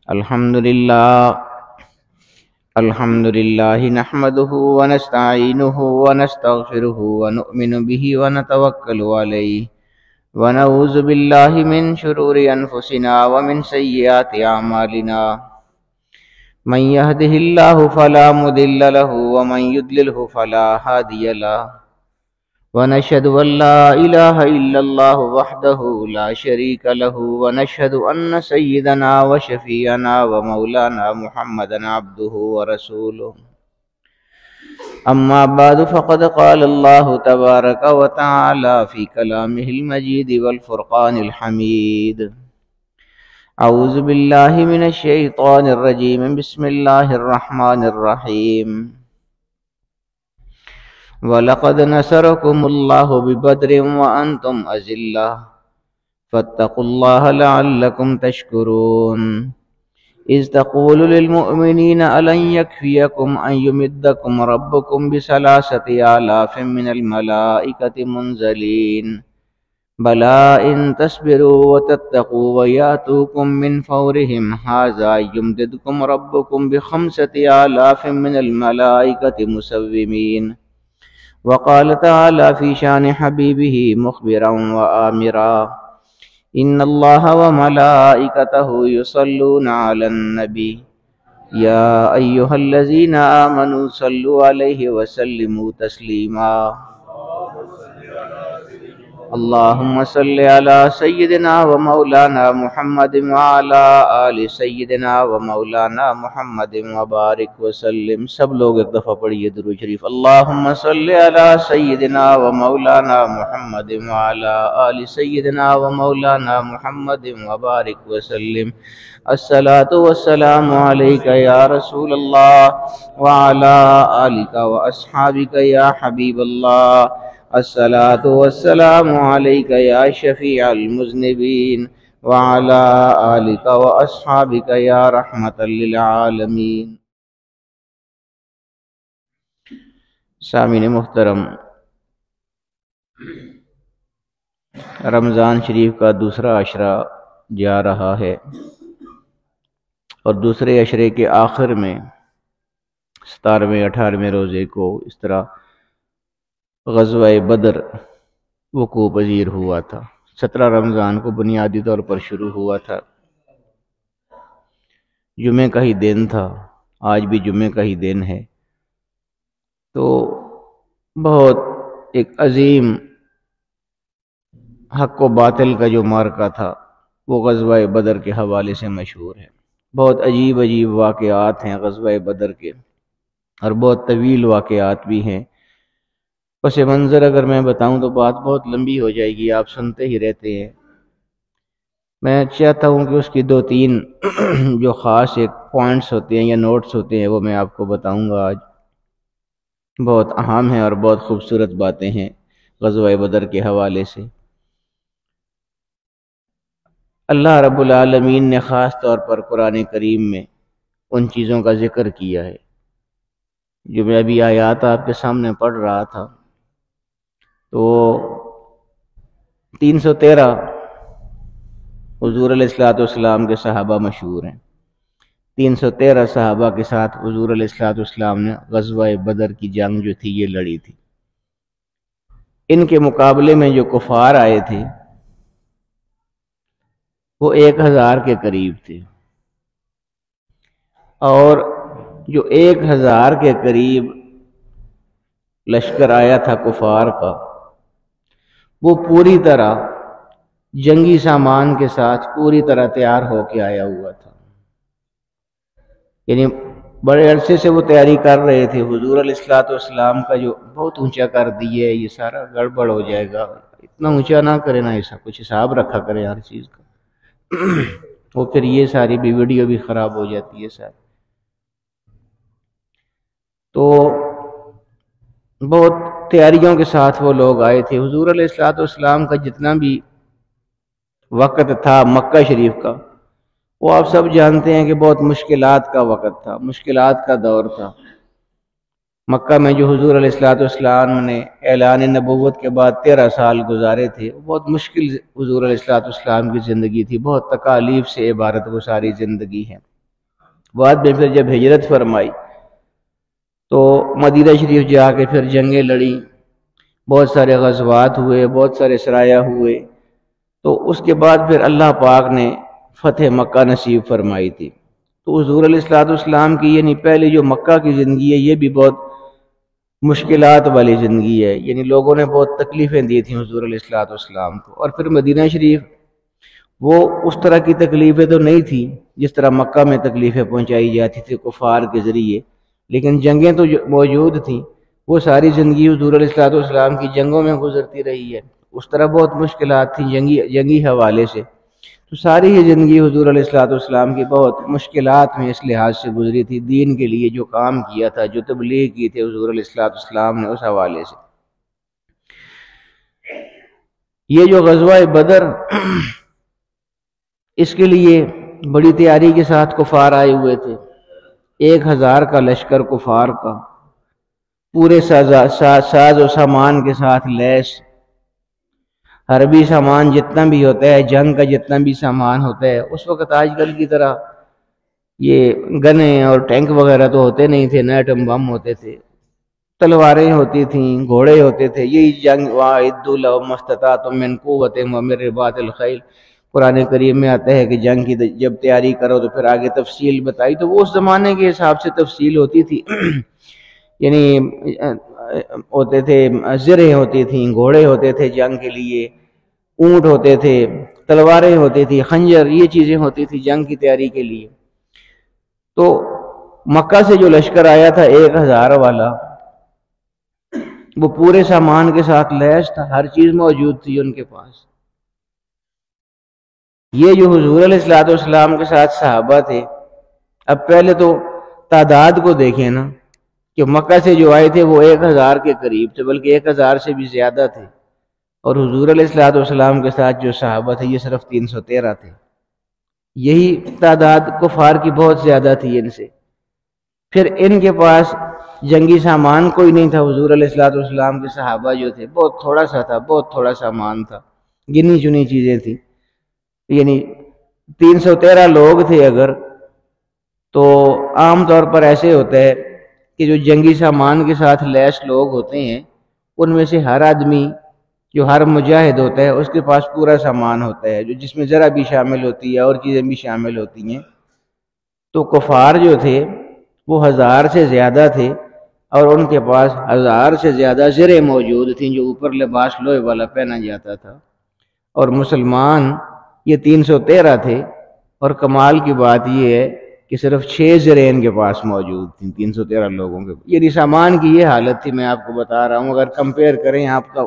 الحمد لله نحمده ونستعينه ونستغفره ونؤمن به ونتوكل عليه ونعوذ بالله من شرور أنفسنا ومن سيئات أعمالنا من يهده الله فلا مضل له ومن يضلله فلا هادي له ونشهد أن لا إله إلا الله وحده لا شريك له ونشهد أن سيدنا وشفيعنا ومولانا محمدا عبده ورسوله أما بعد فقد قال الله تبارك وتعالى في كلامه المجيد والفرقان الحميد أعوذ بالله من الشيطان الرجيم بسم الله الرحمن الرحيم وَلَقَدْ نَصَرَكُمُ اللَّهُ بِبَدْرٍ وَأَنْتُمْ أَذِلَّةٌ فَاتَّقُوا اللَّهَ لَعَلَّكُمْ تَشْكُرُونَ إِذْ تَقُولُ لِلْمُؤْمِنِينَ أَلَنْ يَكْفِيَكُمْ أَنْ يُمِدَّكُمْ رَبُّكُمْ بِثَلَاثَةِ آلَافٍ مِنَ الْمَلَائِكَةِ مُنْزَلِينَ بَلَىٰ إِنْ تَصْبِرُوا وَتَتَّقُوا وَيَأْتُوكُمْ مِنْ فَوْرِهِمْ هَٰذَا يُمْدِدْكُمْ رَبُّكُمْ بِخَمْسَةِ آلَافٍ مِنَ الْمَلَائِكَةِ مُسَوِّمِينَ وقال تعالى في شان حبيبه مخبرا وآمرا إن الله وملائكته يصلون على النبي يا أيها الذين آمنوا صلوا عليه وسلموا تسليما اللهم صل على سيدنا ومولانا محمد وعلى آل سيدنا ومولانا محمد وبارك وسلم. سب لوگ ایک دفعہ پڑھیے درود شریف. اللهم صل على سيدنا ومولانا محمد وعلى آل سيدنا ومولانا محمد وبارك وسلم. الصلاة والسلام عليك يا رسول الله وعلى آلك وأصحابك يا حبيب الله. الصلاة والسلام عليك يا شفيع المذنبين وعلى آلك وأصحابك يا رحمة للعالمين. سامعین محترم، رمضان شریف کا دوسرا عشرہ جا رہا ہے اور دوسرے عشرے کے آخر میں 17ویں 18ویں روزے کو اس طرح غزوہ بدر وقوع پذیر ہوا تھا. 17 رمضان کو بنیادی طور پر شروع ہوا تھا. جمعے کا ہی دن تھا، آج بھی جمعے کا ہی دن ہے. تو بہت ایک عظیم حق و باطل کا جو معرکہ تھا وہ غزوہ بدر کے حوالے سے مشہور ہے. بہت عجیب عجیب واقعات ہیں غزوہ بدر کے اور بہت طویل واقعات بھی ہیں. پس منظر اگر میں بتاؤں تو بات بہت لمبی ہو جائے گی، آپ سنتے ہی رہتے ہیں. میں چاہتا ہوں کہ اس کی 2-3 جو خاص ایک پوائنٹس ہوتے ہیں یا نوٹس ہوتے ہیں وہ میں آپ کو بتاؤں گا آج. بہت اہم ہیں اور بہت خوبصورت باتیں ہیں غزوہ بدر کے حوالے سے. اللہ رب العالمین نے خاص طور پر قرآن کریم میں ان چیزوں کا ذکر کیا ہے جو میں ابھی آیات آپ کے سامنے پڑھ رہا تھا. تو 313 حضور علیہ السلام کے صحابہ مشہور ہیں. 313 صحابہ کے ساتھ حضور علیہ السلام نے غزوہ بدر کی جنگ جو تھی یہ لڑی تھی. ان کے مقابلے میں جو کفار آئے تھے وہ 1000 کے قریب تھے، اور جو 1000 کے قریب لشکر آیا تھا کفار کا وہ پوری طرح جنگی سامان کے ساتھ پوری طرح تیار ہو کے آیا ہوا تھا. یعنی بڑے عرصے سے وہ تیاری کر رہے تھے. حضور علیہ السلام کا جو بہت اونچا کر دیے یہ سارا گڑبڑ ہو جائے گا، اتنا اونچا نہ کرے نا، ایسا کچھ حساب رکھا کرے ہر چیز کا. وہ پھر یہ ساری بھی ویڈیو بھی خراب ہو جاتی ہے ساری. تو بہت تیاریوں کے ساتھ وہ لوگ آئے تھے. حضور علیہ السلام کا جتنا بھی وقت تھا مکہ شریف کا وہ آپ سب جانتے ہیں کہ بہت مشکلات کا وقت تھا، مشکلات کا دور تھا. مکہ میں جو حضور علیہ السلام نے اعلان نبوت کے بعد 13 سال گزارے تھے، بہت مشکل حضور علیہ السلام کی زندگی تھی، بہت تکالیف سے عبارت وہ ساری زندگی ہے. بعد میں پھر جب ہجرت فرمائی تو مدینہ شریف جا کے پھر جنگیں لڑیں، بہت سارے غزوات ہوئے، بہت سارے سرایہ ہوئے، تو اس کے بعد پھر اللہ پاک نے فتح مکہ نصیب فرمائی تھی۔ تو حضور علیہ الصلوۃ والسلام کی یعنی پہلے جو مکہ کی زندگی ہے یہ بھی بہت مشکلات والی زندگی ہے، یعنی لوگوں نے بہت تکلیفیں دی تھیں حضور علیہ الصلوۃ والسلام کو، اور پھر مدینہ شریف وہ اس طرح کی تکلیفیں تو نہیں تھیں جس طرح مکہ میں تکلیفیں پہنچائی جاتی تھی کفار کے ذریعے، لیکن جنگیں تو موجود تھیں، وہ ساری زندگی حضور علیہ الصلوۃ والسلام کی جنگوں میں گزرتی رہی ہے، اس طرح بہت مشکلات تھیں جنگی حوالے سے، تو ساری ہی زندگی حضور علیہ الصلوۃ والسلام کی بہت مشکلات میں اس لحاظ سے گزری تھی، دین کے لیے جو کام کیا تھا، جو تبلیغ کی تھی حضور علیہ الصلوۃ والسلام نے، اس حوالے سے یہ جو غزوہ بدر اس کے لیے بڑی تیاری کے ساتھ کفار آئے ہوئے تھے، 1000 کا لشکر کفار کا، پورے ساز و سامان کے ساتھ لیس، حربی سامان جتنا بھی ہوتا ہے، جنگ کا جتنا بھی سامان ہوتا ہے، اس وقت آج کل کی طرح یہ گنیں اور ٹینک وغیرہ تو ہوتے نہیں تھے، نہ ایٹم بم ہوتے تھے، تلواریں ہوتی تھیں، گھوڑے ہوتے تھے، یہی جنگ وَأَعِدُّوا لَهُمْ مَا اسْتَطَعْتُم مِّن قُوَّةٍ وَمِن رِّبَاطِ الْخَيْلِ، قرآن کریم میں آتا ہے کہ جنگ کی جب تیاری کرو تو پھر آگے تفصیل بتائی، تو وہ اس زمانے کے حساب سے تفصیل ہوتی تھی یعنی ہوتے تھے، زرہیں ہوتی تھیں، گھوڑے ہوتے تھے جنگ کے لیے، اونٹ ہوتے تھے، تلواریں ہوتی تھی، خنجر، یہ چیزیں ہوتی تھی جنگ کی تیاری کے لیے۔ تو مکہ سے جو لشکر آیا تھا 1000 والا، وہ پورے سامان کے ساتھ لیس تھا، ہر چیز موجود تھی ان کے پاس۔ یہ جو حضور علیہ الصلوۃ والسلام کے ساتھ صحابہ تھے، اب پہلے تو تعداد کو دیکھیں نا، کہ مکہ سے جو آئے تھے وہ 1000 کے قریب تھے، بلکہ 1000 سے بھی زیادہ تھے، اور حضور علیہ الصلوۃ والسلام کے ساتھ جو صحابہ تھے یہ صرف 313 تھے، یہی تعداد کفار کی بہت زیادہ تھی ان سے۔ پھر ان کے پاس جنگی سامان کوئی نہیں تھا، حضور علیہ الصلوۃ والسلام کے صحابہ جو تھے بہت تھوڑا سا تھا، بہت تھوڑا سامان تھا، گنی چنی چیزیں تھیں، یعنی 313 لوگ تھے اگر، تو عام طور پر ایسے ہوتا ہے کہ جو جنگی سامان کے ساتھ لیس لوگ ہوتے ہیں ان میں سے ہر آدمی، جو ہر مجاہد ہوتا ہے اس کے پاس پورا سامان ہوتا ہے، جو جس میں ذرا بھی شامل ہوتی ہے اور چیزیں بھی شامل ہوتی ہیں۔ تو کفار جو تھے وہ 1000 سے زیادہ تھے، اور ان کے پاس 1000 سے زیادہ زریں موجود تھیں جو اوپر لباس لوہے والا پہنا جاتا تھا، اور مسلمان یہ 313 تھے، اور کمال کی بات یہ ہے کہ صرف 6 زریں ان کے پاس موجود تھیں 313 لوگوں کے، یعنی سامان کی یہ حالت تھی، میں آپ کو بتا رہا ہوں۔ اگر کمپیئر کریں آپ کا،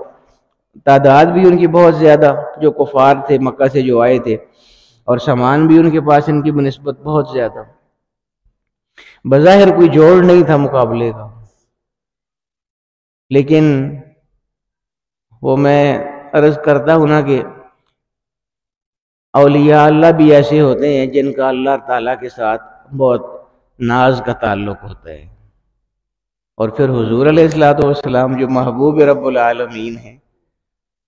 تعداد بھی ان کی بہت زیادہ جو کفار تھے مکہ سے جو آئے تھے، اور سامان بھی ان کے پاس ان کی بنسبت بہت زیادہ، بظاہر کوئی جوڑ نہیں تھا مقابلے کا، لیکن وہ میں عرض کرتا ہوں نا کہ اولیاء اللہ بھی ایسے ہوتے ہیں جن کا اللہ تعالیٰ کے ساتھ بہت ناز کا تعلق ہوتا ہے، اور پھر حضور علیہ الصلوۃ والسلام جو محبوب رب العالمین ہیں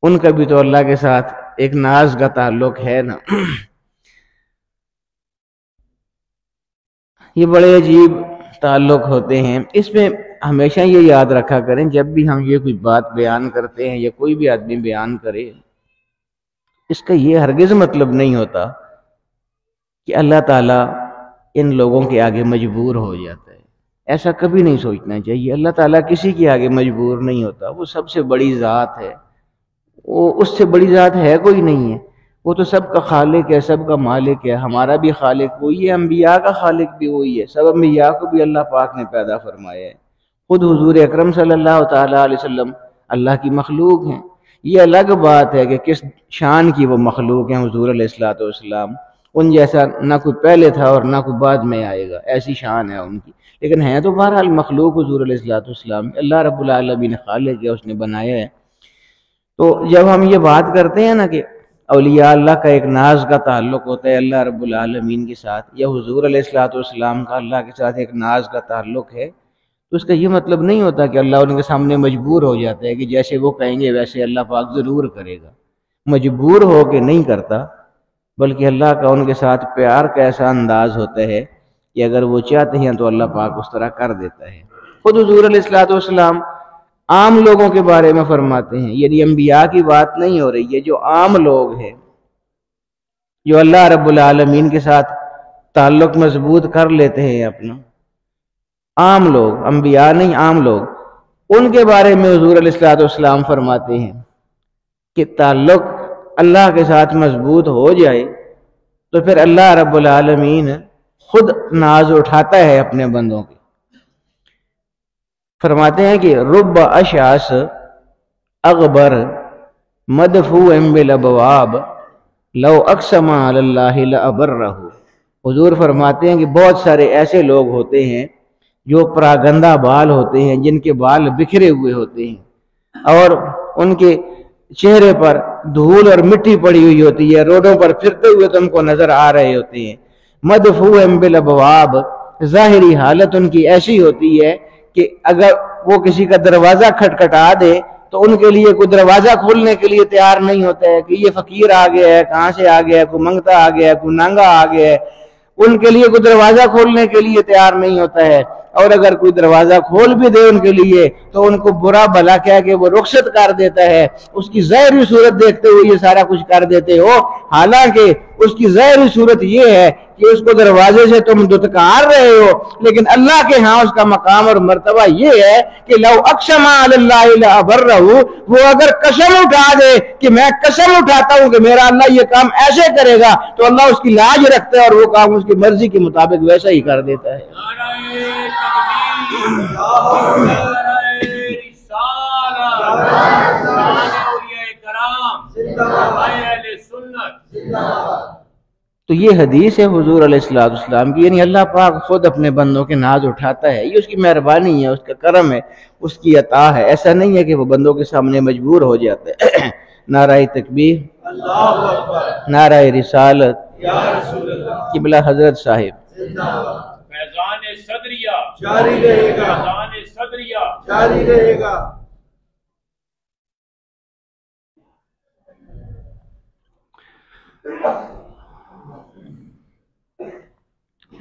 ان کا بھی تو اللہ کے ساتھ ایک ناز کا تعلق ہے نا۔ یہ بڑے عجیب تعلق ہوتے ہیں، اس میں ہمیشہ یہ یاد رکھا کریں جب بھی ہم یہ کوئی بات بیان کرتے ہیں یا کوئی بھی آدمی بیان کرے، اس کا یہ ہرگز مطلب نہیں ہوتا کہ اللہ تعالیٰ ان لوگوں کے آگے مجبور ہو جاتا ہے، ایسا کبھی نہیں سوچنا چاہیے۔ اللہ تعالیٰ کسی کے آگے مجبور نہیں ہوتا، وہ سب سے بڑی ذات ہے، وہ اس سے بڑی ذات ہے کوئی نہیں ہے، وہ تو سب کا خالق ہے، سب کا مالک ہے، ہمارا بھی خالق وہی ہے، انبیاء کا خالق بھی وہی ہے، سب انبیاء کو بھی اللہ پاک نے پیدا فرمایا ہے، خود حضور اکرم صلی اللہ تعالیٰ علیہ وسلم اللہ کی مخلوق ہیں۔ یہ الگ بات ہے کہ کس شان کی وہ مخلوق ہیں حضور علیہ الصلوۃ والسلام، ان جیسا نہ کوئی پہلے تھا اور نہ کوئی بعد میں آئے گا، ایسی شان ہے ان کی، لیکن ہیں تو بہرحال مخلوق حضور علیہ الصلوۃ والسلام، اللہ رب العالمین نے خالق ہے، اس نے بنایا ہے۔ تو جب ہم یہ بات کرتے ہیں نا کہ اولیاء اللہ کا ایک ناز کا تعلق ہوتا ہے اللہ رب العالمین کے ساتھ، یا حضور علیہ الصلوۃ والسلام کا اللہ کے ساتھ ایک ناز کا تعلق ہے، تو اس کا یہ مطلب نہیں ہوتا کہ اللہ ان کے سامنے مجبور ہو جاتا ہے کہ جیسے وہ کہیں گے ویسے اللہ پاک ضرور کرے گا، مجبور ہو کے نہیں کرتا، بلکہ اللہ کا ان کے ساتھ پیار کا ایسا انداز ہوتا ہے کہ اگر وہ چاہتے ہیں تو اللہ پاک اس طرح کر دیتا ہے۔ خود حضور علیہ الصلوۃ والسلام عام لوگوں کے بارے میں فرماتے ہیں، یعنی انبیاء کی بات نہیں ہو رہی ہے، جو عام لوگ ہیں جو اللہ رب العالمین کے ساتھ تعلق مضبوط کر لیتے ہیں اپنا، عام لوگ، انبیاء نہیں، عام لوگ، ان کے بارے میں حضور علیہ الصلوۃ والسلام فرماتے ہیں کہ تعلق اللہ کے ساتھ مضبوط ہو جائے تو پھر اللہ رب العالمین خود ناز اٹھاتا ہے اپنے بندوں کی۔ فرماتے ہیں کہ رب اشعث اغبر مدفوع بالابواب لو اقسم علی اللہ لابرہ۔ حضور فرماتے ہیں کہ بہت سارے ایسے لوگ ہوتے ہیں جو پراگندہ بال ہوتے ہیں، جن کے بال بکھرے ہوئے ہوتے ہیں اور ان کے چہرے پر دھول اور مٹی پڑی ہوئی ہوتی ہے، روڈوں پر پھرتے ہوئے تم کو نظر آ رہے ہوتے ہیں۔ مدفوع بالابواب، ظاہری حالت ان کی ایسی ہوتی ہے کہ اگر وہ کسی کا دروازہ کھٹکھٹا دے تو ان کے لیے کوئی دروازہ کھولنے کے لیے تیار نہیں ہوتا ہے کہ یہ فقیر آ گیا ہے، کہاں سے آ گیا ہے، کوئی منگتا آ گیا ہے، کوئی ننگا آ گیا ہے، ان کے لیے کوئی دروازہ کھولنے کے لیے تیار نہیں ہوتا ہے، اور اگر کوئی دروازہ کھول بھی دے ان کے لیے تو ان کو برا بھلا کہہ کے وہ رخصت کر دیتا ہے۔ اس کی ظاہری صورت دیکھتے ہوئے یہ سارا کچھ کر دیتے ہو، حالانکہ اس کی ظاہری صورت یہ ہے کہ اس کو دروازے سے تم دتکار رہے ہو، لیکن اللہ کے ہاں اس کا مقام اور مرتبہ یہ ہے کہ لو اقسم علی اللہ لابرہ، وہ اگر قسم اٹھا دے کہ میں قسم اٹھاتا ہوں کہ میرا اللہ یہ کام ایسے کرے گا، تو اللہ اس کی لاج رکھتا ہے اور وہ کام اس کی مرضی کے مطابق ویسا ہی کر دیتا ہے۔ تو یہ حدیث ہے حضور علیہ الصلوۃ والسلام کی، یعنی اللہ پاک خود اپنے بندوں کے ناز اٹھاتا ہے، یہ اس کی مہربانی ہے، اس کا کرم ہے، اس کی عطا ہے۔ ایسا نہیں ہے کہ وہ بندوں کے سامنے مجبور ہو جاتا ہے۔ نعرہ تکبیر، نعرہ رسالت، قبلہ حضرت صاحب۔ فیضان صدریہ جاری رہے گا، فیضان صدریہ جاری رہے گا۔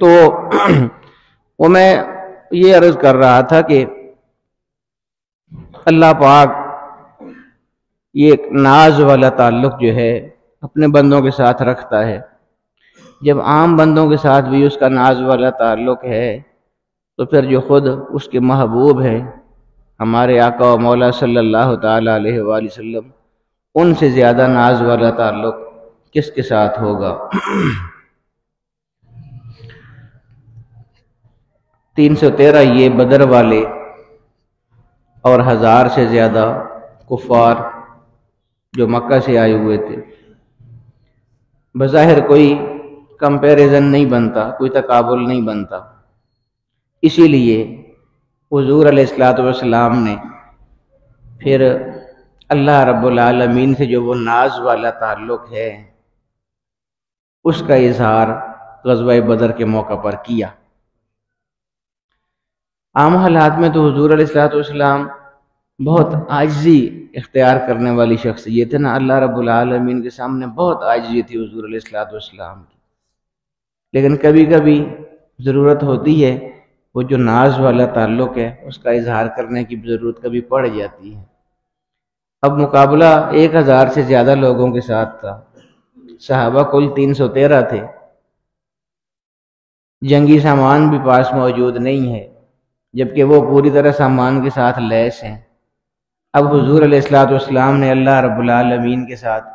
تو وہ میں یہ عرض کر رہا تھا کہ اللہ پاک یہ ناز والا تعلق جو ہے اپنے بندوں کے ساتھ رکھتا ہے۔ جب عام بندوں کے ساتھ بھی اس کا ناز والا تعلق ہے تو پھر جو خود اس کے محبوب ہیں ہمارے آقا و مولا صلی اللہ تعالی علیہ وآلہ وسلم، ان سے زیادہ ناز والا تعلق کس کے ساتھ ہوگا؟ 313 یہ بدر والے اور 1000 سے زیادہ کفار جو مکہ سے آئے ہوئے تھے، بظاہر کوئی کمپیریزن نہیں بنتا، کوئی تقابل نہیں بنتا۔ اسی لیے حضور علیہ الصلوۃ والسلام نے پھر اللہ رب العالمین سے جو وہ ناز والا تعلق ہے اس کا اظہار غزوہ بدر کے موقع پر کیا۔ عام حالات میں تو حضور علیہ الصلوۃ والسلام بہت عاجزی اختیار کرنے والی شخصیت ہے نا، اللہ رب العالمین کے سامنے بہت عاجزی تھی حضور علیہ الصلوۃ والسلام کی، لیکن کبھی کبھی ضرورت ہوتی ہے وہ جو ناز والا تعلق ہے اس کا اظہار کرنے کی ضرورت کبھی پڑ جاتی ہے۔ اب مقابلہ 1000 سے زیادہ لوگوں کے ساتھ تھا، صحابہ کل 313 تھے، جنگی سامان بھی پاس موجود نہیں ہے، جبکہ وہ پوری طرح سامان کے ساتھ لیس ہیں۔ اب حضور علیہ الصلوۃ والسلام نے اللہ رب العالمین کے ساتھ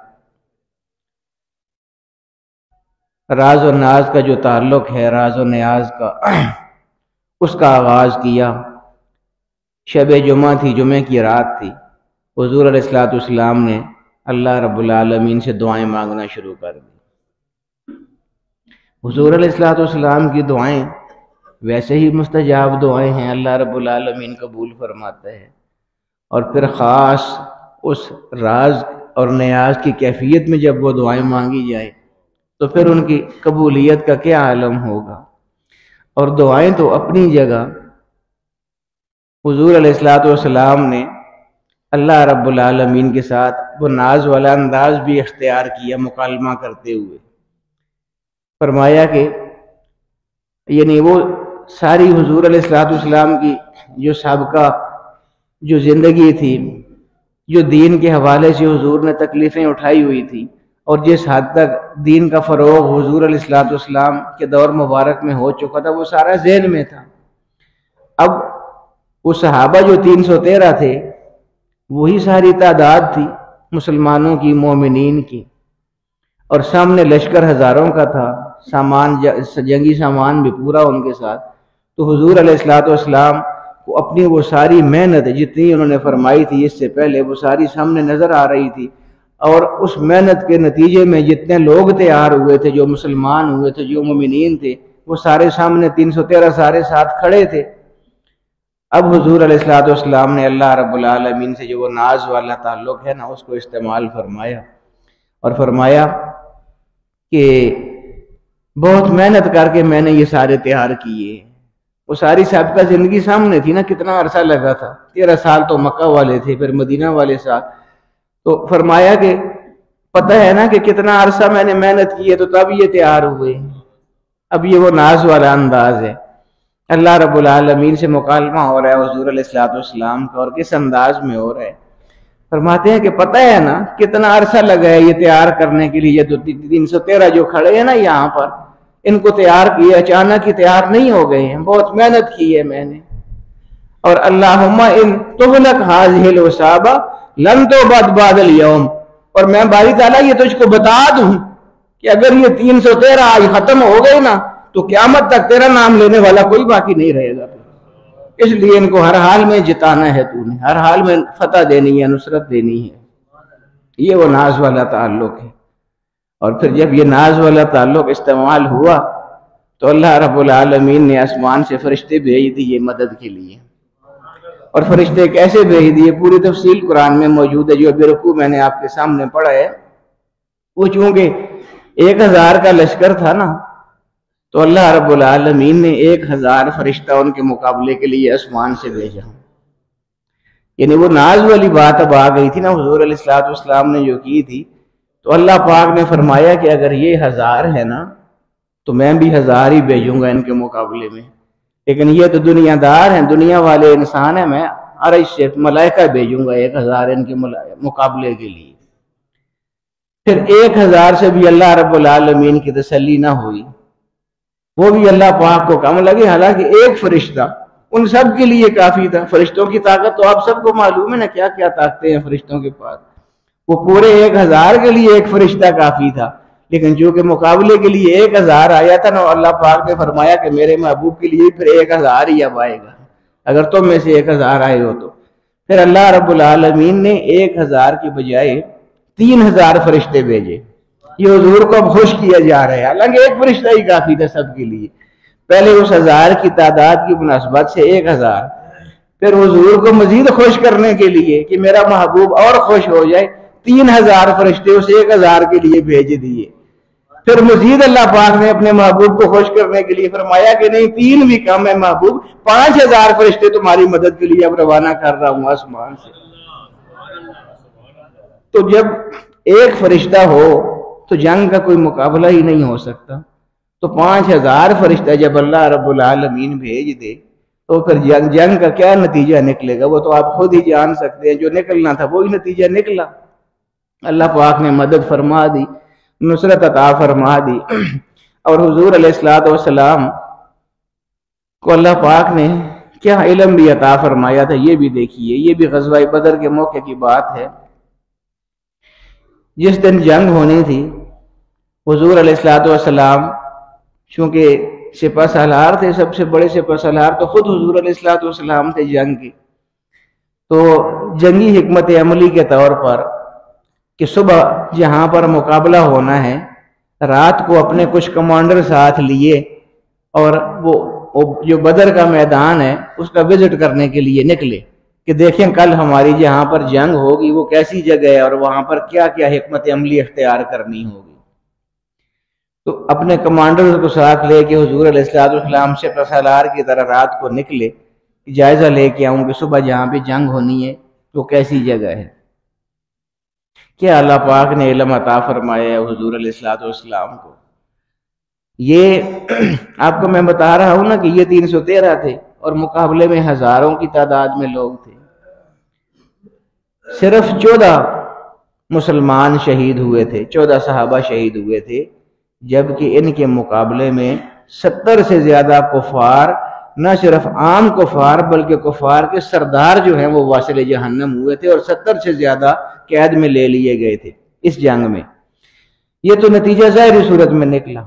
راز و ناز کا جو تعلق ہے، راز و نیاز کا، اس کا آغاز کیا۔ شب جمعہ تھی، جمعہ کی رات تھی، حضور علیہ الصلوۃ والسلام نے اللہ رب العالمین سے دعائیں مانگنا شروع کر دی۔ حضور علیہ الصلوۃ والسلام کی دعائیں ویسے ہی مستجاب دعائیں ہیں، اللہ رب العالمین قبول فرماتا ہے، اور پھر خاص اس راز اور نیاز کی کیفیت میں جب وہ دعائیں مانگی جائیں تو پھر ان کی قبولیت کا کیا عالم ہوگا۔ اور دعائیں تو اپنی جگہ، حضور علیہ الصلوۃ والسلام نے اللہ رب العالمین کے ساتھ وہ ناز والا انداز بھی اختیار کیا، مکالمہ کرتے ہوئے فرمایا کہ یعنی وہ ساری حضور علیہ الصلوۃ والسلام کی جو سابقہ جو زندگی تھی، جو دین کے حوالے سے حضور نے تکلیفیں اٹھائی ہوئی تھی، اور جس حد تک دین کا فروغ حضور علیہ الصلوۃ والسلام کے دور مبارک میں ہو چکا تھا، وہ سارا ذہن میں تھا۔ اب وہ صحابہ جو 313 تھے، وہی ساری تعداد تھی مسلمانوں کی، مومنین کی، اور سامنے لشکر ہزاروں کا تھا، سامان جنگی سامان بھی پورا ان کے ساتھ۔ تو حضور علیہ الصلوۃ والسلام کو اپنی وہ ساری محنت جتنی انہوں نے فرمائی تھی اس سے پہلے، وہ ساری سامنے نظر آ رہی تھی، اور اس محنت کے نتیجے میں جتنے لوگ تیار ہوئے تھے، جو مسلمان ہوئے تھے، جو مومنین تھے، وہ سارے سامنے 313 سارے ساتھ کھڑے تھے۔ اب حضور علیہ الصلوۃ والسلام نے اللہ رب العالمین سے جو وہ ناز والا تعلق ہے نا، اس کو استعمال فرمایا، اور فرمایا کہ بہت محنت کر کے میں نے یہ سارے تیار کیے۔ وہ ساری سابقہ زندگی سامنے تھی نا، کتنا عرصہ لگا تھا، 13 سال تو مکہ والے تھے، پھر مدینہ والے ساتھ۔ تو فرمایا کہ پتہ ہے نا کہ کتنا عرصہ میں نے محنت کی ہے، تو تب یہ تیار ہوئے۔ اب یہ وہ ناز والا انداز ہے، اللہ رب العالمین سے مکالمہ ہو رہا ہے حضور علیہ الصلوۃ والسلام کا، اور کس انداز میں ہو رہا ہے۔ فرماتے ہیں کہ پتہ ہے نا کتنا عرصہ لگا ہے یہ تیار کرنے کے لیے، یہ 313 جو کھڑے ہیں نا یہاں پر، ان کو تیار کیے، اچانک ہی تیار نہیں ہو گئے ہیں، بہت محنت کی ہے میں نے۔ اور اللہم ان تغلق هذه الوصابہ لن تبعد بعد اليوم، اور میں باری تعالیٰ یہ تجھ کو بتا دوں کہ اگر یہ 313 آج ختم ہو گئے نا، تو قیامت تک تیرا نام لینے والا کوئی باقی نہیں رہے گا۔ اس لیے ان کو ہر حال میں جتانا ہے، تو نے ہر حال میں فتح دینی ہے، نصرت دینی ہے۔ یہ وہ ناز والا تعلق ہے۔ اور پھر جب یہ ناز والا تعلق استعمال ہوا تو اللہ رب العالمین نے آسمان سے فرشتے بھیج دیے مدد کے لیے۔ اور فرشتے کیسے بھیج دیے، پوری تفصیل قرآن میں موجود ہے، جو ابھی رکوع میں نے آپ کے سامنے پڑھا ہے۔ وہ چونکہ 1000 کا لشکر تھا نا، تو اللہ رب العالمین نے 1000 فرشتہ ان کے مقابلے کے لیے آسمان سے بھیجا۔ یعنی وہ ناز والی بات اب آ گئی تھی نا حضور علیہ الصلوۃ والسلام نے جو کی تھی، تو اللہ پاک نے فرمایا کہ اگر یہ 1000 ہے نا، تو میں بھی 1000 ہی بھیجوں گا ان کے مقابلے میں۔ لیکن یہ تو دنیا دار ہیں، دنیا والے انسان ہیں، میں عرش سے ملائکہ بھیجوں گا 1000 ان کے مقابلے کے لیے۔ پھر 1000 سے بھی اللہ رب العالمین کی تسلی نہ ہوئی، وہ بھی اللہ پاک کو کم لگے، حالانکہ ایک فرشتہ ان سب کے لیے کافی تھا۔ فرشتوں کی طاقت تو آپ سب کو معلوم ہے نا، کیا کیا طاقتیں ہیں فرشتوں کے پاس۔ وہ پورے 1000 کے لیے ایک فرشتہ کافی تھا، لیکن جو کہ مقابلے کے لیے 1000 آیا تھا نا، اللہ پاک نے فرمایا کہ میرے محبوب کے لیے پھر 1000 ہی اب آئے گا، اگر تم میں سے 1000 آئے ہو تو۔ پھر اللہ رب العالمین نے 1000 کی بجائے 3000 فرشتے بھیجے۔ یہ حضور کو اب خوش کیا جا رہا ہے، حالانکہ ایک فرشتہ ہی کافی تھا سب کے لیے۔ پہلے اس 1000 کی تعداد کی مناسبت سے 1000، پھر حضور کو مزید خوش کرنے کے لیے کہ میرا محبوب اور خوش ہو جائے، 3000 فرشتے اس 1000 کے لیے بھیج دیے۔ پھر مزید اللہ پاک نے اپنے محبوب کو خوش کرنے کے لیے فرمایا کہ نہیں، 3 بھی کم ہے محبوب، 5000 فرشتے تمہاری مدد کے لیے اب روانہ کر رہا ہوں آسمان سے۔ تو جب ایک فرشتہ ہو تو جنگ کا کوئی مقابلہ ہی نہیں ہو سکتا، تو 5000 فرشتہ جب اللہ رب العالمین بھیج دے تو پھر جنگ کا کیا نتیجہ نکلے گا، وہ تو آپ خود ہی جان سکتے ہیں۔ جو نکلنا تھا وہی نتیجہ نکلا، اللہ پاک نے مدد فرما دی، نصرت عطا فرما دی۔ اور حضور علیہ الصلوۃ والسلام کو اللہ پاک نے کیا علم بھی عطا فرمایا تھا، یہ بھی دیکھیے۔ یہ بھی غزوہ بدر کے موقع کی بات ہے۔ جس دن جنگ ہونی تھی، حضور علیہ الصلوۃ والسلام چونکہ سپہ سالار تھے، سب سے بڑے سپہ سالار تو خود حضور علیہ الصلوۃ والسلام تھے جنگ کی، تو جنگی حکمت عملی کے طور پر کہ صبح جہاں پر مقابلہ ہونا ہے، رات کو اپنے کچھ کمانڈر ساتھ لیے اور وہ جو بدر کا میدان ہے اس کا وزٹ کرنے کے لیے نکلے کہ دیکھیں کل ہماری جہاں پر جنگ ہوگی وہ کیسی جگہ ہے اور وہاں پر کیا کیا حکمت عملی اختیار کرنی ہوگی۔ تو اپنے کمانڈر کو ساتھ لے کے حضور علیہ الصلوۃ والسلام سے سالار کی طرح رات کو نکلے، جائزہ لے کے آؤں کہ صبح جہاں پہ جنگ ہونی ہے وہ کیسی جگہ ہے۔ کیا اللہ پاک نے علم عطا فرمایا ہے حضور علیہ الصلوۃ والسلام کو۔ یہ آپ کو میں بتا رہا ہوں نا کہ یہ 313 تھے اور مقابلے میں ہزاروں کی تعداد میں لوگ تھے. صرف 14 مسلمان شہید ہوئے تھے، 14 صحابہ شہید ہوئے تھے، جبکہ ان کے مقابلے میں 70 سے زیادہ کفار، نہ صرف عام کفار بلکہ کفار کے سردار جو ہیں وہ واصل جہنم ہوئے تھے، اور 70 سے زیادہ قید میں لے لیے گئے تھے اس جنگ میں. یہ تو نتیجہ ظاہری صورت میں نکلا.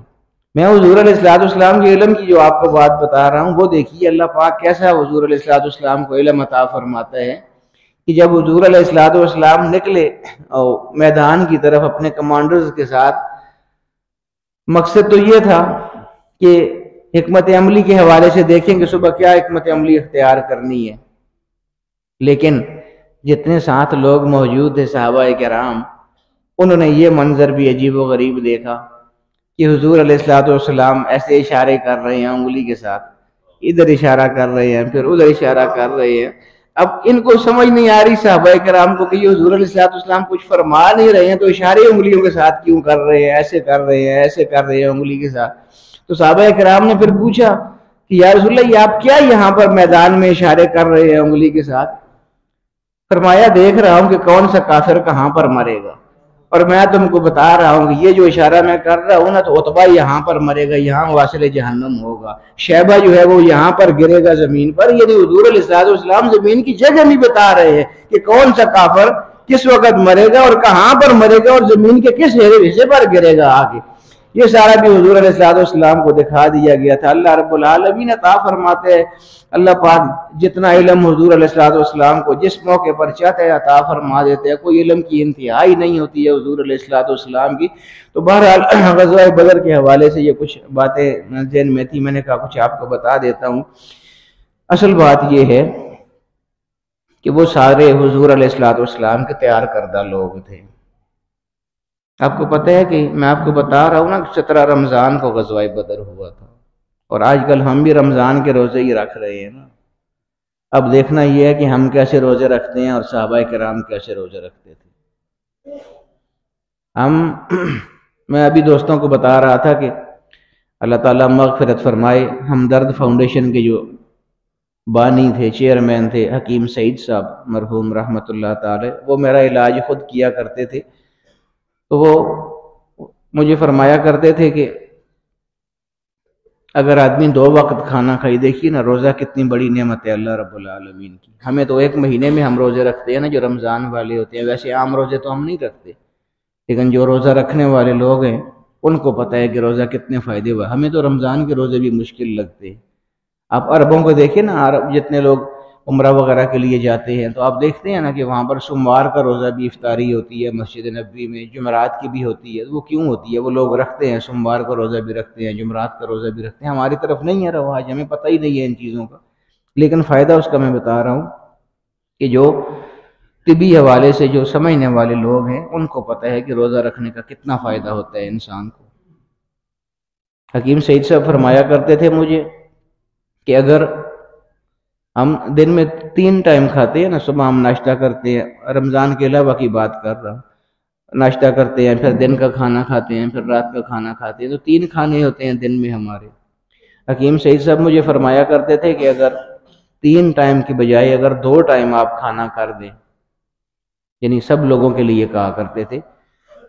میں حضور علیہ السلام کے علم کی جو آپ کو بات بتا رہا ہوں وہ دیکھیے اللہ پاک کیسا حضور علیہ السلام کو علم عطا فرماتا ہے کہ جب حضور علیہ السلام نکلے اور میدان کی طرف اپنے کمانڈرز کے ساتھ، مقصد تو یہ تھا کہ حکمت عملی کے حوالے سے دیکھیں کہ صبح کیا حکمت عملی اختیار کرنی ہے، لیکن جتنے ساتھ لوگ موجود تھے صحابہ کرام، انہوں نے یہ منظر بھی عجیب و غریب دیکھا کہ حضور علیہ السلام ایسے اشارے کر رہے ہیں انگلی کے ساتھ، ادھر اشارہ کر رہے ہیں پھر ادھر اشارہ کر رہے ہیں. اب ان کو سمجھ نہیں آ رہی صحابہ کرام کو کہ یہ حضور علیہ السلام کچھ فرما نہیں رہے ہیں تو اشارے انگلیوں کے ساتھ کیوں کر رہے ہیں، ایسے کر رہے ہیں ایسے کر رہے ہیں انگلی کے ساتھ. تو صحابہ کرام نے پھر پوچھا کہ یا رسول اللہ یہ آپ کیا یہاں پر میدان میں اشارے کر رہے ہیں انگلی کے ساتھ؟ فرمایا دیکھ رہا ہوں کہ کون سا کافر کہاں پر مرے گا، اور میں تم کو بتا رہا ہوں کہ یہ جو اشارہ میں کر رہا ہوں نا تو عتبہ یہاں پر مرے گا، یہاں واصل جہنم ہوگا، شیبہ جو ہے وہ یہاں پر گرے گا زمین پر. یہ حضور علیہ السلام زمین کی جگہ نہیں بتا رہے ہیں کہ کون سا کافر کس وقت مرے گا اور کہاں پر مرے گا اور زمین کے کس حصے پر گرے گا آگے. یہ سارا بھی حضور علیہ السلام کو دکھا دیا گیا تھا. اللہ رب العالمین عطا فرماتے ہیں، اللہ پاک جتنا علم حضور علیہ السلام کو جس موقع پر چاہتے ہیں عطا فرما دیتے ہیں، کوئی علم کی انتہائی نہیں ہوتی ہے حضور علیہ السلام کی. تو بہرحال غزوہ بدر کے حوالے سے یہ کچھ باتیں ذہن میں تھی، میں نے کہا کچھ آپ کو بتا دیتا ہوں. اصل بات یہ ہے کہ وہ سارے حضور علیہ السلام کے تیار کردہ لوگ تھے. آپ کو پتہ ہے کہ میں آپ کو بتا رہا ہوں نا 17 رمضان کو غزوہ بدر ہوا تھا، اور آج کل ہم بھی رمضان کے روزے ہی رکھ رہے ہیں نا. اب دیکھنا یہ ہے کہ ہم کیسے روزے رکھتے ہیں اور صحابہ کرام کیسے روزے رکھتے تھے. میں ابھی دوستوں کو بتا رہا تھا کہ اللہ تعالیٰ مغفرت فرمائے، ہمدرد فاؤنڈیشن کے جو بانی تھے، چیئرمین تھے حکیم سعید صاحب مرحوم رحمۃ اللہ تعالی، وہ میرا علاج خود کیا کرتے تھے. تو وہ مجھے فرمایا کرتے تھے کہ اگر آدمی 2 وقت کھانا کھائے، دیکھیے نا روزہ کتنی بڑی نعمت ہے اللہ رب العالمین کی. ہمیں تو 1 مہینے میں ہم روزے رکھتے ہیں نا جو رمضان والے ہوتے ہیں، ویسے عام روزے تو ہم نہیں رکھتے، لیکن جو روزہ رکھنے والے لوگ ہیں ان کو پتہ ہے کہ روزہ کتنے فائدے ہوئے. ہمیں تو رمضان کے روزے بھی مشکل لگتے ہیں. آپ عربوں کو دیکھیں نا، عرب جتنے لوگ عمرہ وغیرہ کے لیے جاتے ہیں تو آپ دیکھتے ہیں نا کہ وہاں پر سوموار کا روزہ بھی افطاری ہوتی ہے مسجد نبوی میں، جمعرات کی بھی ہوتی ہے. وہ کیوں ہوتی ہے؟ وہ لوگ رکھتے ہیں، سوموار کا روزہ بھی رکھتے ہیں، جمعرات کا روزہ بھی رکھتے ہیں. ہماری طرف نہیں ہے رواج، ہمیں پتہ ہی نہیں ہے ان چیزوں کا، لیکن فائدہ اس کا میں بتا رہا ہوں کہ جو طبی حوالے سے جو سمجھنے والے لوگ ہیں ان کو پتہ ہے کہ روزہ رکھنے کا کتنا فائدہ ہوتا ہے انسان کو. حکیم سعید صاحب فرمایا کرتے تھے مجھے کہ اگر ہم دن میں 3 ٹائم کھاتے ہیں نا، صبح ہم ناشتہ کرتے ہیں، رمضان کے علاوہ کی بات کر رہا ہوں، ناشتہ کرتے ہیں، پھر دن کا کھانا کھاتے ہیں، پھر رات کا کھانا کھاتے ہیں، تو 3 کھانے ہوتے ہیں دن میں ہمارے. حکیم سعید صاحب مجھے فرمایا کرتے تھے کہ اگر 3 ٹائم کی بجائے اگر 2 ٹائم آپ کھانا کر دیں، یعنی سب لوگوں کے لیے کہا کرتے تھے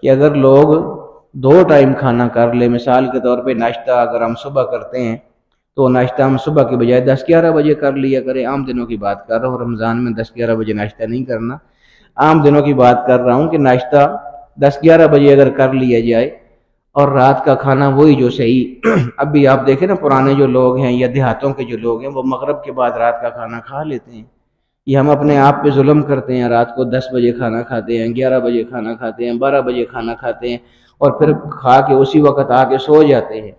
کہ اگر لوگ 2 ٹائم کھانا کر لیں، مثال کے طور پہ ناشتہ اگر ہم صبح کرتے ہیں تو ناشتہ ہم صبح کی بجائے 10-11 بجے کر لیا کریں. عام دنوں کی بات کر رہا ہوں، رمضان میں 10-11 بجے ناشتہ نہیں کرنا، عام دنوں کی بات کر رہا ہوں کہ ناشتہ 10-11 بجے اگر کر لیا جائے اور رات کا کھانا وہی جو صحیح اب بھی آپ دیکھیں نا پرانے جو لوگ ہیں یا دیہاتوں کے جو لوگ ہیں وہ مغرب کے بعد رات کا کھانا کھا لیتے ہیں. یہ ہم اپنے آپ پہ ظلم کرتے ہیں، رات کو 10 بجے کھانا کھاتے ہیں، 11 بجے کھانا کھاتے ہیں، 12 بجے کھانا کھاتے ہیں اور پھر کھا کے اسی وقت آ کے سو جاتے ہیں.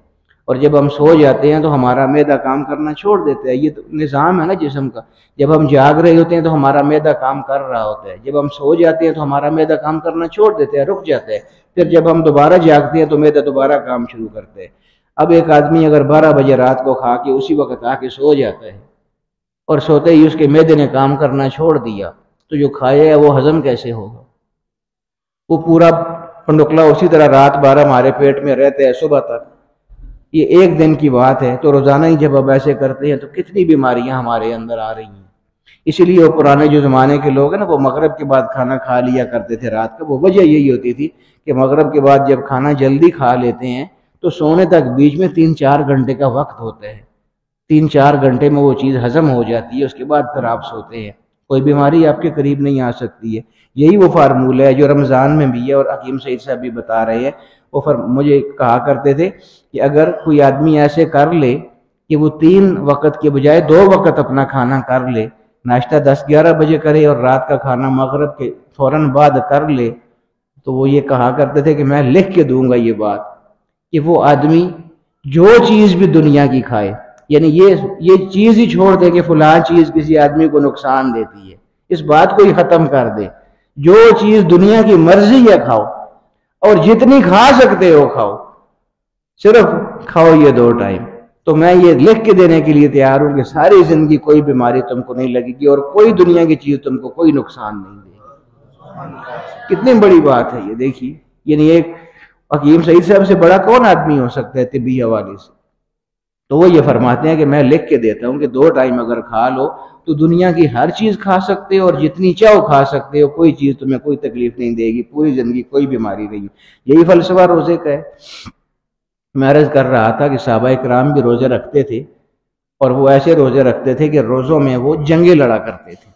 اور جب ہم سو جاتے ہیں تو ہمارا معدہ کام کرنا چھوڑ دیتا ہے. یہ تو نظام ہے نا جسم کا، جب ہم جاگ رہے ہوتے ہیں تو ہمارا معدہ کام کر رہا ہوتا ہے، جب ہم سو جاتے ہیں تو ہمارا معدہ کام کرنا چھوڑ دیتا ہے، رک جاتا ہے، پھر جب ہم دوبارہ جاگتے ہیں تو معدہ دوبارہ کام شروع کرتا ہے. اب ایک آدمی اگر 12 بجے رات کو کھا کے اسی وقت آ کے سو جاتا ہے اور سوتے ہی اس کے معدے نے کام کرنا چھوڑ دیا تو جو کھایا ہے وہ ہضم کیسے ہوگا؟ وہ پورا پنڈکلا اسی طرح رات 12 ہمارے پیٹ میں رہتا ہے صبح تک. یہ ایک دن کی بات ہے، تو روزانہ ہی جب اب ایسے کرتے ہیں تو کتنی بیماریاں ہمارے اندر آ رہی ہیں۔ اسی لیے وہ پرانے جو زمانے کے لوگ ہیں نا، وہ مغرب کے بعد کھانا کھا لیا کرتے تھے رات کا۔ وہ وجہ یہی ہوتی تھی کہ مغرب کے بعد جب کھانا جلدی کھا لیتے ہیں تو سونے تک بیچ میں 3-4 گھنٹے کا وقت ہوتا ہے، 3-4 گھنٹے میں وہ چیز ہضم ہو جاتی ہے، اس کے بعد پھر آپ سوتے ہیں، کوئی بیماری آپ کے قریب نہیں آ سکتی ہے۔ یہی وہ فارمولہ ہے جو رمضان میں بھی ہے، اور حکیم سعید صاحب بھی بتا رہے ہیں۔ وہ مجھے کہا کرتے تھے کہ اگر کوئی آدمی ایسے کر لے کہ وہ 3 وقت کے بجائے 2 وقت اپنا کھانا کر لے، ناشتہ 10-11 بجے کرے اور رات کا کھانا مغرب کے فوراً بعد کر لے، تو وہ یہ کہا کرتے تھے کہ میں لکھ کے دوں گا یہ بات کہ وہ آدمی جو چیز بھی دنیا کی کھائے، یعنی یہ چیز ہی چھوڑ دے کہ فلاں چیز کسی آدمی کو نقصان دیتی ہے، اس بات کو ہی ختم کر دے، جو چیز دنیا کی مرضی ہے کھاؤ، اور جتنی کھا سکتے ہو کھاؤ، صرف کھاؤ یہ 2 ٹائم۔ تو میں یہ لکھ کے دینے کے لیے تیار ہوں کہ ساری زندگی کوئی بیماری تم کو نہیں لگے گی اور کوئی دنیا کی چیز تم کو کوئی نقصان نہیں دے گی۔ کتنی بڑی بات ہے یہ، دیکھیے، یعنی ایک حکیم سعید صاحب سے بڑا کون آدمی ہو سکتا ہے طبی حوالے سے؟ تو وہ یہ فرماتے ہیں کہ میں لکھ کے دیتا ہوں کہ 2 ٹائم اگر کھا لو تو دنیا کی ہر چیز کھا سکتے ہو اور جتنی چاہو کھا سکتے ہو، کوئی چیز تمہیں کوئی تکلیف نہیں دے گی، پوری زندگی کوئی بیماری نہیں۔ یہی فلسفہ روزے کا ہے۔ میں عرض کر رہا تھا کہ صحابہ کرام بھی روزے رکھتے تھے، اور وہ ایسے روزے رکھتے تھے کہ روزوں میں وہ جنگیں لڑا کرتے تھے،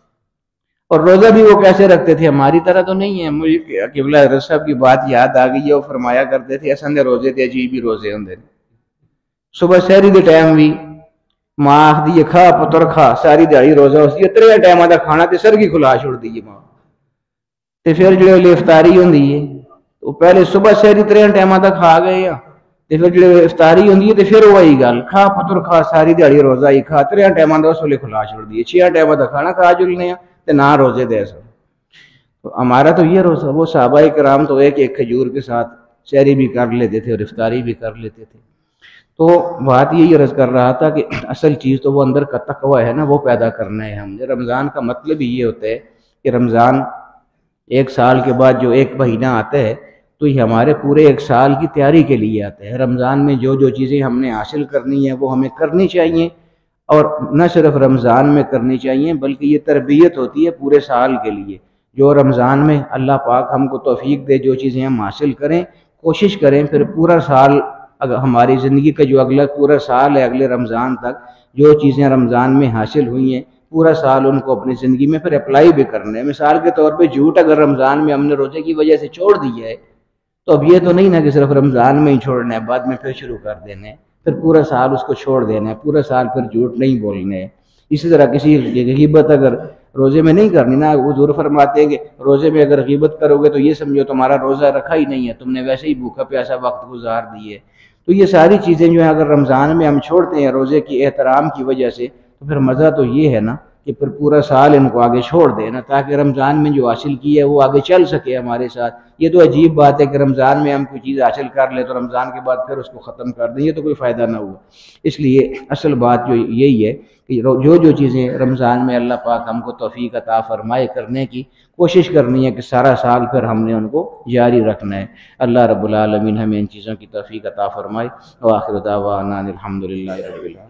اور روزہ بھی وہ کیسے رکھتے تھے، ہماری طرح تو نہیں ہے۔ مجھے قبلہ حضرت صاحب کی بات یاد آ گئی ہے، وہ فرمایا کرتے تھے اصل روزے تھے عجیب ہی روزے ہوندے، صبح سحری دے ٹائم بھی ماں آخدی ہے کھا پتر کھا، ساری دیہڑی روزہ اس دی 3 ٹائماں دا کھانا تے سر کی کھلا چھوڑ دی ماں، تے پھر جڑے افطاری ہوندی ہے تو پہلے صبح سحری 3 ٹائماں دا کھا گئے ہیں، تے پھر جڑے افطاری ہوندی ہے تے پھر وہی گل کھا پتر کھا، ساری دیہڑی روزہ ہی کھا، 3 ٹائماں دا اس ویلے کھلا چھوڑ دی، 6 ٹائماں دا کھانا کھا جلنے ہیں تے نہ روزے دے سن۔ تو ہمارا تو یہ روزہ، وہ صحابہ کرام تو ایک کھجور کے ساتھ سحری بھی کر لیتے تھے اور افطاری بھی کر لیتے تھے۔ تو بات یہی عرض کر رہا تھا کہ اصل چیز تو وہ اندر کا تقوی ہے نا، وہ پیدا کرنا ہے ہم نے۔ رمضان کا مطلب ہی یہ ہوتا ہے کہ رمضان 1 سال کے بعد جو 1 مہینہ آتا ہے تو یہ ہمارے پورے 1 سال کی تیاری کے لیے آتا ہے۔ رمضان میں جو چیزیں ہم نے حاصل کرنی ہے وہ ہمیں کرنی چاہیے، اور نہ صرف رمضان میں کرنی چاہیے بلکہ یہ تربیت ہوتی ہے پورے سال کے لیے۔ جو رمضان میں اللہ پاک ہم کو توفیق دے جو چیزیں ہم حاصل کریں، کوشش کریں پھر پورا سال، اگر ہماری زندگی کا جو اگلا پورا سال ہے اگلے رمضان تک جو چیزیں رمضان میں حاصل ہوئی ہیں پورا سال ان کو اپنی زندگی میں پھر اپلائی بھی کرنا ہے۔ مثال کے طور پہ جھوٹ اگر رمضان میں ہم نے روزے کی وجہ سے چھوڑ دیا ہے تو اب یہ تو نہیں نا کہ صرف رمضان میں ہی چھوڑنا ہے، بعد میں پھر شروع کر دینا ہے، پھر پورا سال اس کو چھوڑ دینا ہے، پورا سال پھر جھوٹ نہیں بولنا ہے۔ اسی طرح کسی غیبت اگر روزے میں نہیں کرنی نا، حضور فرماتے ہیں کہ روزے میں اگر غیبت کرو گے تو یہ سمجھو تمہارا روزہ رکھا ہی نہیں ہے، تم نے ویسے ہی بھوکا پیاسا وقت گزار دیے۔ تو یہ ساری چیزیں جو ہیں اگر رمضان میں ہم چھوڑتے ہیں روزے کی احترام کی وجہ سے، تو پھر مزہ تو یہ ہے نا کہ پھر پورا سال ان کو آگے چھوڑ دیں نا، تاکہ رمضان میں جو حاصل کی ہے وہ آگے چل سکے ہمارے ساتھ۔ یہ تو عجیب بات ہے کہ رمضان میں ہم کوئی چیز حاصل کر لیں تو رمضان کے بعد پھر اس کو ختم کر دیں، یہ تو کوئی فائدہ نہ ہوا۔ اس لیے اصل بات جو یہی ہے کہ جو چیزیں رمضان میں اللہ پاک ہم کو توفیق عطا فرمائے کرنے کی، کوشش کرنی ہے کہ سارا سال پھر ہم نے ان کو جاری رکھنا ہے۔ اللہ رب العالمین ہمیں ان چیزوں کی توفیق عطا فرمائے۔ وآخر دعوانا الحمدللہ رب العالمین۔